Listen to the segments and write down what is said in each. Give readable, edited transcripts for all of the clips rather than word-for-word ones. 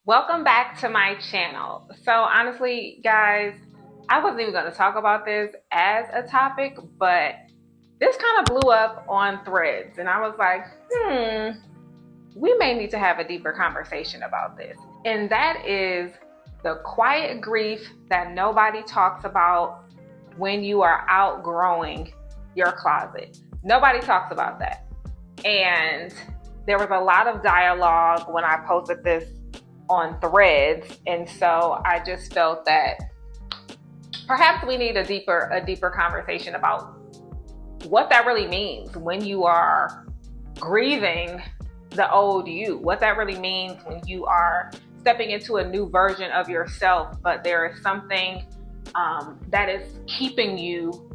Welcome back to my channel. So honestly, guys, I wasn't even going to talk about this as a topic, but this kind of blew up on Threads, and I was like, we may need to have a deeper conversation about this. And that is the quiet grief that nobody talks about when you are outgrowing your closet. Nobody talks about that. And there was a lot of dialogue when I posted this on Threads, and so I just felt that perhaps we need a deeper conversation about what that really means when you are grieving the old you, what that really means when you are stepping into a new version of yourself, but there is something that is keeping you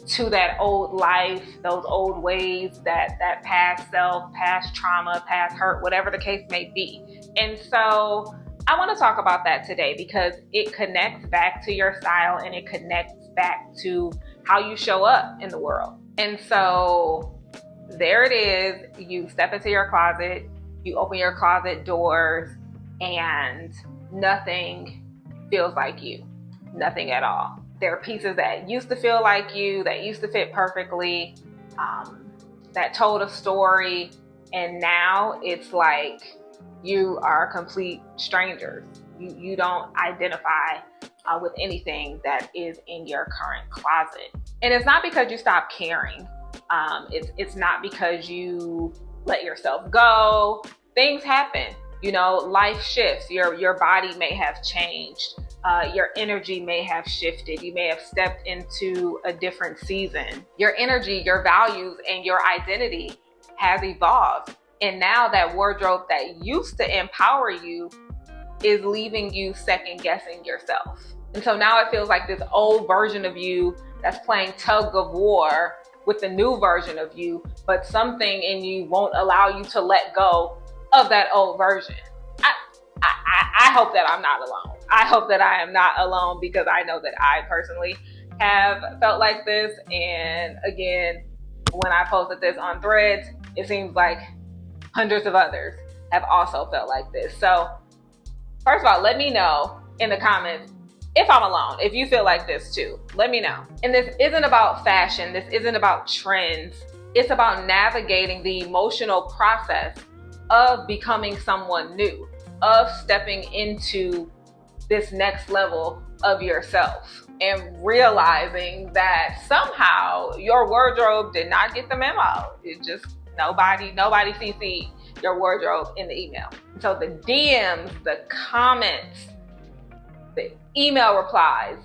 to that old life, those old ways, that past self, past trauma, past hurt, whatever the case may be. And so I want to talk about that today because it connects back to your style and it connects back to how you show up in the world. And so there it is. You step into your closet, you open your closet doors, and nothing feels like you. Nothing at all. There are pieces that used to feel like you, that used to fit perfectly, that told a story, and now it's like you are complete strangers. You don't identify with anything that is in your current closet. And it's not because you stop caring. It's not because you let yourself go. Things happen. Life shifts. Your body may have changed. Your energy may have shifted. You may have stepped into a different season. Your energy, your values, and your identity has evolved. And now that wardrobe that used to empower you is leaving you second guessing yourself. And so now it feels like this old version of you that's playing tug of war with the new version of you, but something in you won't allow you to let go of that old version. I hope that I'm not alone. I hope that I am not alone because I know that I personally have felt like this. And again, when I posted this on Threads, it seems like hundreds of others have also felt like this. So first of all, let me know in the comments if I'm alone, if you feel like this too. Let me know. And this isn't about fashion. This isn't about trends. It's about navigating the emotional process of becoming someone new, of stepping into this next level of yourself and realizing that somehow your wardrobe did not get the memo. It just, nobody CC'd your wardrobe in the email. So the DMs, the comments, the email replies,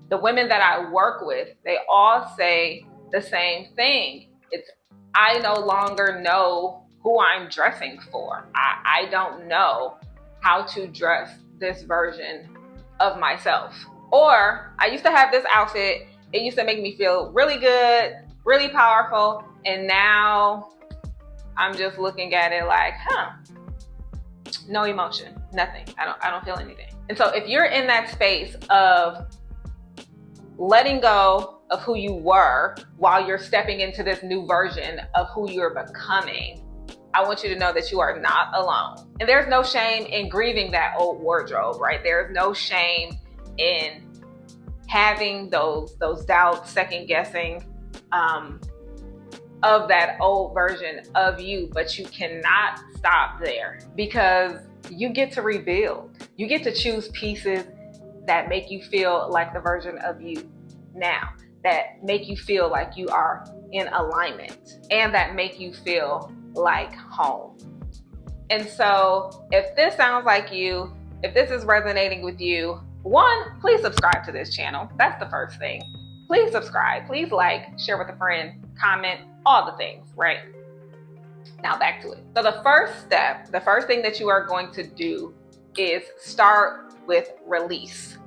the women that I work with, they all say the same thing. It's, I no longer know who I'm dressing for. I don't know how to dress this version of myself. Or I used to have this outfit. It used to make me feel really good, really powerful. And now I'm just looking at it like, no emotion, nothing. I don't feel anything. And so if you're in that space of letting go of who you were while you're stepping into this new version of who you're becoming, I want you to know that you are not alone. And there's no shame in grieving that old wardrobe, right? There's no shame in having those doubts, second guessing of that old version of you. But you cannot stop there because you get to rebuild. You get to choose pieces that make you feel like the version of you now, that make you feel like you are in alignment, and that make you feel like home. And so if this sounds like you, if this is resonating with you, one, please subscribe to this channel. That's the first thing. Please subscribe, please like, share with a friend, comment, all the things, right? Now back to it. So the first step, the first thing that you are going to do is start with release.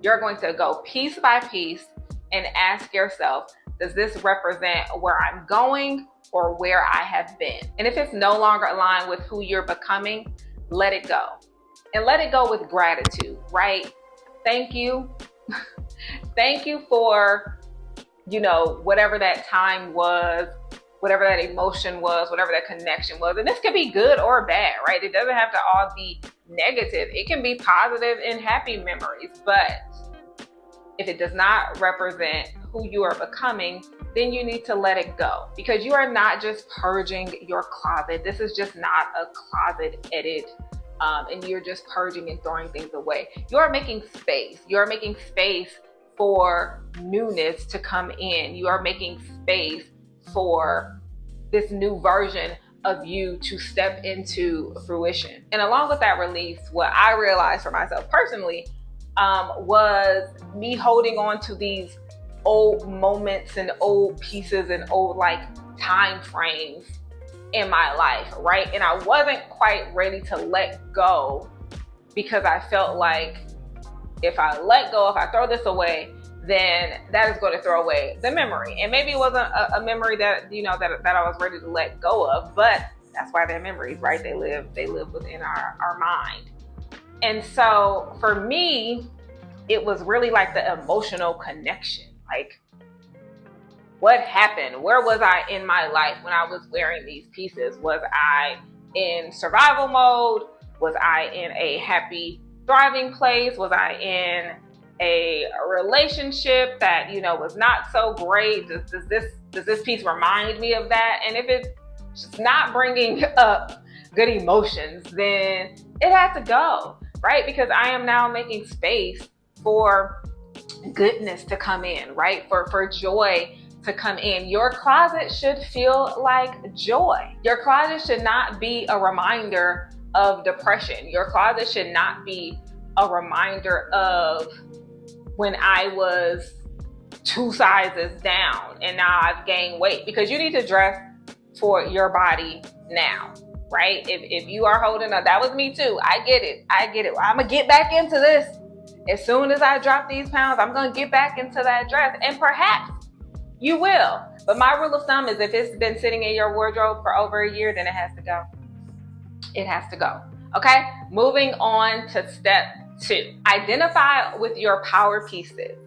You're going to go piece by piece and ask yourself, does this represent where I'm going or where I have been? And if it's no longer aligned with who you're becoming, let it go. And let it go with gratitude, right? Thank you. Thank you for, whatever that time was whatever that emotion was, whatever that connection was. And this can be good or bad, right? It doesn't have to all be negative. It can be positive and happy memories, but if it does not represent who you are becoming, then you need to let it go, because you are not just purging your closet. This is just not a closet edit. And you're just purging and throwing things away. You're making space. You're making space for newness to come in. You are making space for this new version of you to step into fruition. And along with that release, what I realized for myself personally was me holding on to these old moments and old pieces and old time frames in my life, right? And I wasn't quite ready to let go, because I felt like if I let go, if I throw this away, then that is going to throw away the memory. And maybe it wasn't a memory that that I was ready to let go of, but that's why they're memories, right? They live within our mind. And so for me, it was really like the emotional connection. Like, what happened? Where was I in my life when I was wearing these pieces? Was I in survival mode? Was I in a happy, thriving place? Was I in a relationship that, was not so great? Does this piece remind me of that? And if it's not bringing up good emotions, then it has to go, right? Because I am now making space for goodness to come in, right? For joy to come in. Your closet should feel like joy. Your closet should not be a reminder of depression. Your closet should not be a reminder of when I was 2 sizes down and now I've gained weight, because you need to dress for your body now, right? If you are holding up, that was me too. I get it. I'm gonna get back into this. As soon as I drop these pounds, I'm gonna get back into that dress, and perhaps you will. But my rule of thumb is if it's been sitting in your wardrobe for over a year, then it has to go. It has to go. Okay? Moving on to step 2. Identify with your power pieces.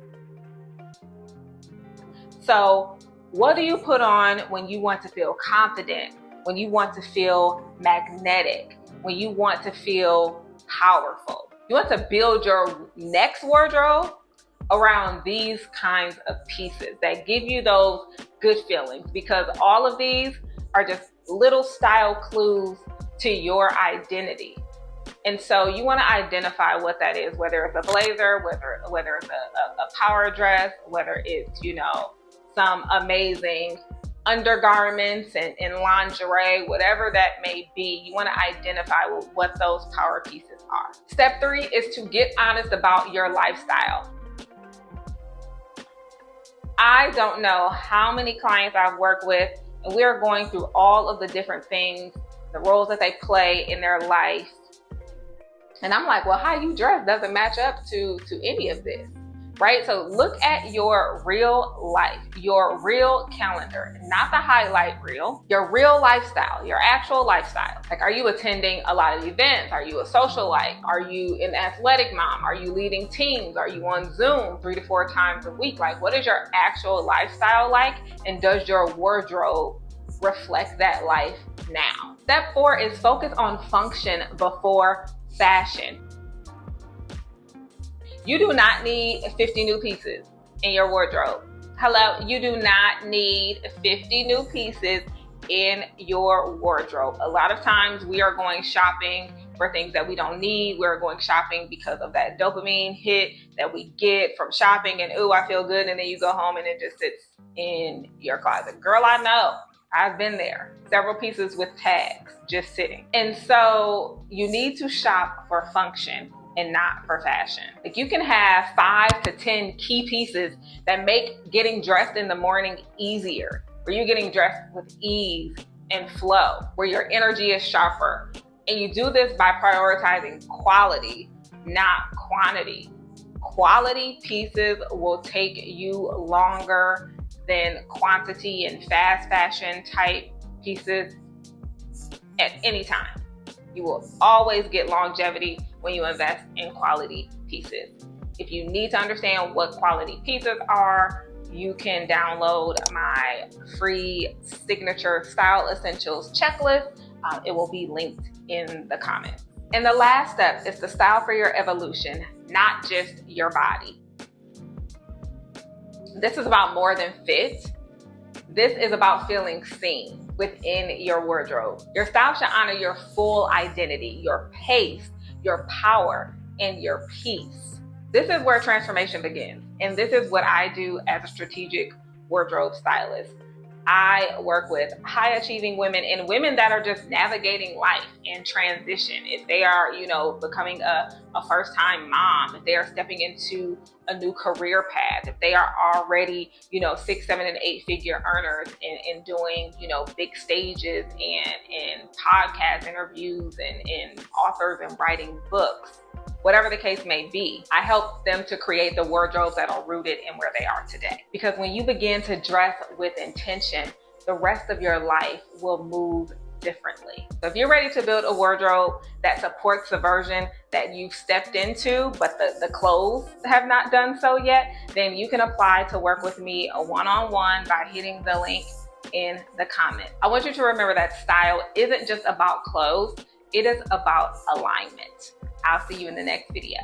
So, what do you put on when you want to feel confident, when you want to feel magnetic, when you want to feel powerful? You want to build your next wardrobe around these kinds of pieces that give you those good feelings, because all of these are just little style clues to your identity. And so you want to identify what that is, whether it's a blazer, whether it's a power dress, whether it's, some amazing undergarments and lingerie, whatever that may be. You want to identify what those power pieces are. Step 3 is to get honest about your lifestyle. I don't know how many clients I've worked with, and we are going through all of the different things, the roles that they play in their life. And I'm like, well, how you dress doesn't match up to any of this, right? So look at your real life, your real calendar, not the highlight reel, your real lifestyle, your actual lifestyle. Like, are you attending a lot of events? Are you a socialite? Are you an athletic mom? Are you leading teams? Are you on Zoom 3 to 4 times a week? Like, what is your actual lifestyle like? And does your wardrobe reflect that life now? Step 4 is focus on function before fashion. You do not need 50 new pieces in your wardrobe. Hello, you do not need 50 new pieces in your wardrobe. A lot of times we are going shopping for things that we don't need. We're going shopping because of that dopamine hit that we get from shopping, and ooh, I feel good, and then you go home and it just sits in your closet. Girl, I know. I've been there. Several pieces with tags just sitting. And so you need to shop for function and not for fashion. Like, you can have 5 to 10 key pieces that make getting dressed in the morning easier, where you're getting dressed with ease and flow, where your energy is sharper. And you do this by prioritizing quality, not quantity. Quality pieces will take you longer than quantity and fast fashion type pieces at any time. You will always get longevity when you invest in quality pieces. If you need to understand what quality pieces are, you can download my free signature style essentials checklist. It will be linked in the comments. And the last step is the style for your evolution, not just your body. This is about more than fit. This is about feeling seen within your wardrobe. Your style should honor your full identity, your pace, your power, and your peace. This is where transformation begins. And this is what I do as a strategic wardrobe stylist. I work with high achieving women and women that are just navigating life and transition. If they are, becoming a first time mom, if they are stepping into a new career path, if they are already, 6, 7, and 8 figure earners and doing, big stages and podcast interviews and authors and writing books. Whatever the case may be, I help them to create the wardrobes that are rooted in where they are today. Because when you begin to dress with intention, the rest of your life will move differently. So if you're ready to build a wardrobe that supports the version that you've stepped into, but the clothes have not done so yet, then you can apply to work with me a one-on-one by hitting the link in the comment. I want you to remember that style isn't just about clothes, it is about alignment. I'll see you in the next video.